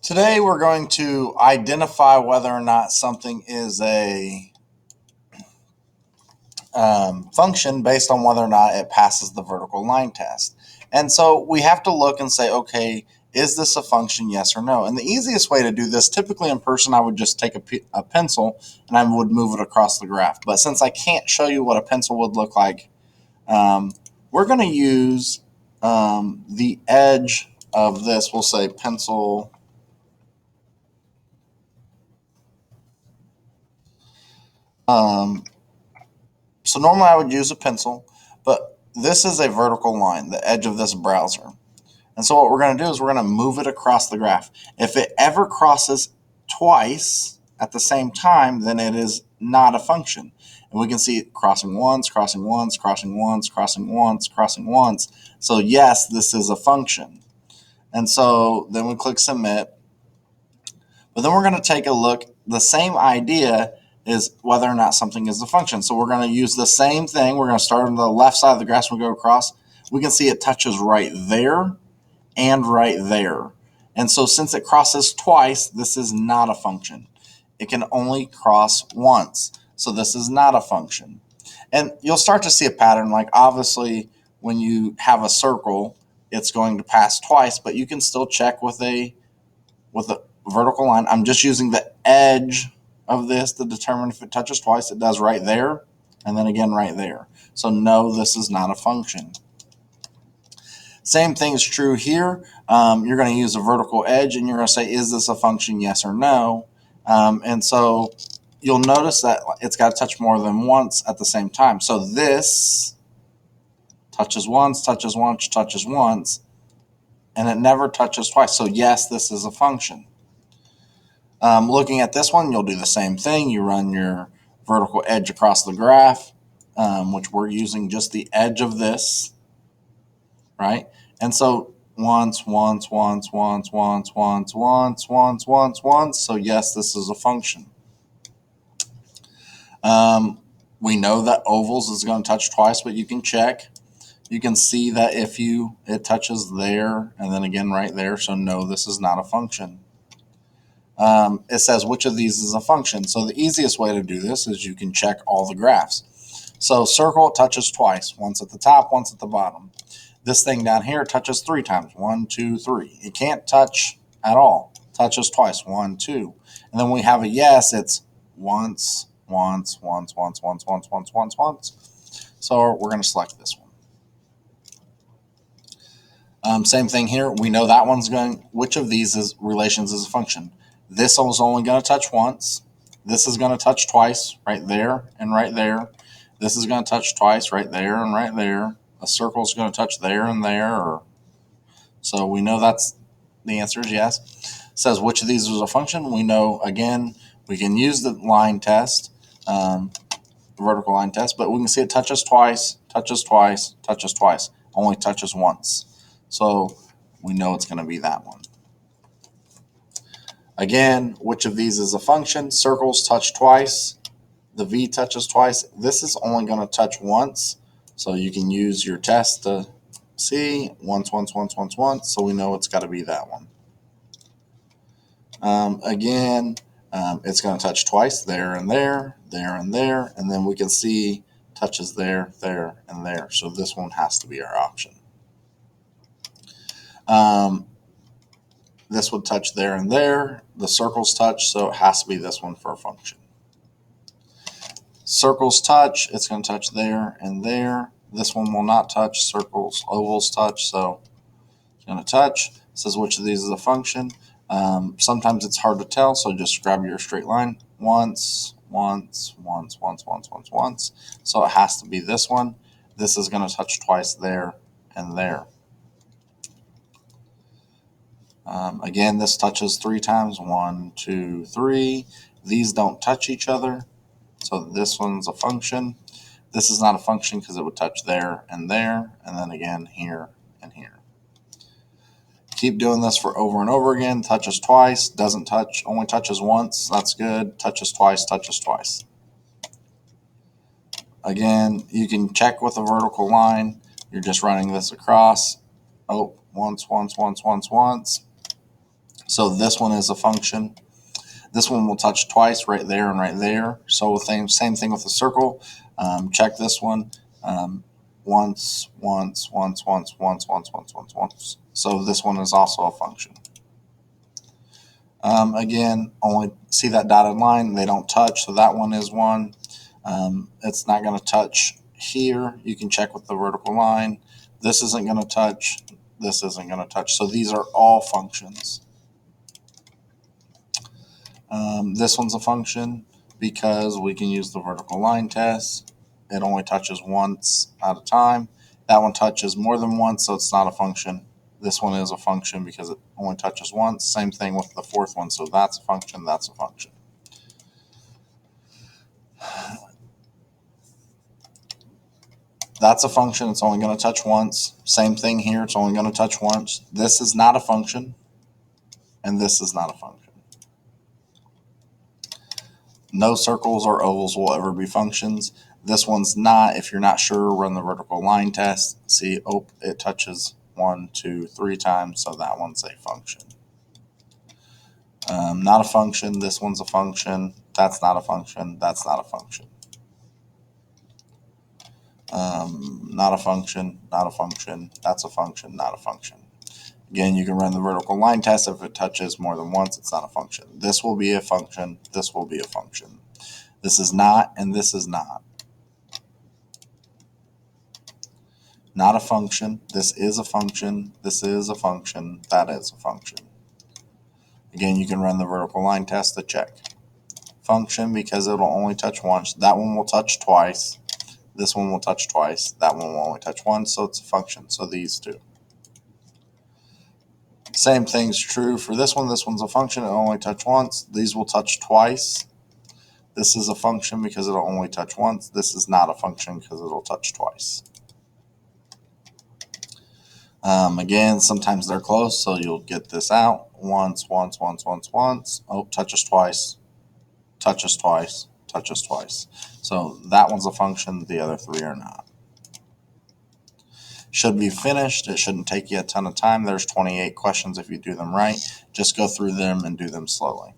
Today we're going to identify whether or not something is a function based on whether or not it passes the vertical line test. And so we have to look and say, okay, is this a function, yes or no? And the easiest way to do this, typically in person, I would just take a pencil and I would move it across the graph. But since I can't show you what a pencil would look like, we're going to use the edge of this. We'll say pencil. So normally I would use a pencil, but this is a vertical line, the edge of this browser. And so what we're going to do is we're going to move it across the graph. If it ever crosses twice at the same time, then it is not a function. And we can see it crossing once, crossing once, crossing once, crossing once, crossing once. So yes, this is a function. And so then we click submit. But then we're going to take a look. The same idea is whether or not something is a function. So we're going to use the same thing. We're going to start on the left side of the graph and go across. We can see it touches right there and right there. And so since it crosses twice, this is not a function. It can only cross once. So this is not a function. And you'll start to see a pattern. Like obviously when you have a circle, it's going to pass twice, but you can still check with a vertical line. I'm just using the edge of this to determine if it touches twice. It does right there and then again right there. So no, this is not a function. Same thing is true here. You're going to use a vertical edge and you're going to say, is this a function, yes or no? And so you'll notice that it's got to touch more than once at the same time. So this touches once, touches once, touches once, and it never touches twice. So yes, this is a function. Looking at this one, you'll do the same thing. You run your vertical edge across the graph, which we're using just the edge of this, right? And so once, once, once, once, once, once, once, once, once, once. So yes, this is a function. We know that ovals is going to touch twice, but you can check. You can see that if it touches there and then again right there. So no, this is not a function. It says which of these is a function. So the easiest way to do this is you can check all the graphs. So circle touches twice, once at the top, once at the bottom. This thing down here touches 3 times, 1, 2, 3. It can't touch at all. Touches twice, 1, 2. And then we have a yes, it's once, once, once, once, once, once, once, once, once. So we're going to select this one. Same thing here. We know that one's going, which of these relations is a function? This one's only going to touch once. This is going to touch twice, right there and right there. This is going to touch twice, right there and right there. A circle is going to touch there and there. So we know that's the answer is yes. It says which of these is a function? We know, again, we can use the line test, the vertical line test, but we can see it touches twice, touches twice, touches twice, only touches once. So we know it's going to be that one. Again, which of these is a function? Circles touch twice. The V touches twice. This is only going to touch once. So you can use your test to see once, once, once, once, once. So we know it's got to be that one. Again, it's going to touch twice, there and there, there and there. And then we can see touches there, there, and there. So this one has to be our option. This would touch there and there. The circles touch, so it has to be this one for a function. Circles touch, it's going to touch there and there. This one will not touch. Circles, ovals touch, so it's going to touch. It says which of these is a function. Sometimes it's hard to tell, so just grab your straight line. Once, once, once, once, once, once, once. So it has to be this one. This is going to touch twice there and there. Again, this touches 3 times, 1, 2, 3. These don't touch each other, so this one's a function. This is not a function because it would touch there, and then again here and here. Keep doing this for over and over again. Touches twice, doesn't touch, only touches once. That's good. Touches twice, touches twice. Again, you can check with a vertical line. You're just running this across. Oh, once, once, once, once, once. So this one is a function. This one will touch twice, right there and right there. So same thing with the circle. Check this one. Once. So this one is also a function. Again, only see that dotted line. They don't touch, so that one is one. It's not going to touch here. You can check with the vertical line. This isn't going to touch. This isn't going to touch. So these are all functions. This one's a function because we can use the vertical line test. It only touches once at a time. That one touches more than once, so it's not a function. This one is a function because it only touches once. Same thing with the fourth one. So that's a function, that's a function. That's a function. It's only going to touch once. Same thing here. It's only going to touch once. This is not a function, and this is not a function. No circles or ovals will ever be functions. This one's not. If you're not sure, run the vertical line test. See, oh, it touches 1, 2, 3 times, so that one's a function. Not a function. This one's a function. That's not a function. That's not a function. Not a function. Not a function. That's a function. Not a function. Again, you can run the vertical line test. If it touches more than once, it's not a function. This will be a function. This will be a function. This is not, and this is not. Not a function. This is a function. This is a function. That is a function. Again, you can run the vertical line test to check. Function because it'll only touch once. That one will touch twice. This one will touch twice. That one will only touch once, so it's a function. So these two. Same thing's true for this one. This one's a function. It'll only touch once. These will touch twice. This is a function because it'll only touch once. This is not a function because it'll touch twice. Again, sometimes they're close, so you'll get this out. Once. Oh, touches twice. Touches twice. Touches twice. So that one's a function. The other three are not. Should be finished. It shouldn't take you a ton of time. There's 28 questions if you do them right. Just go through them and do them slowly.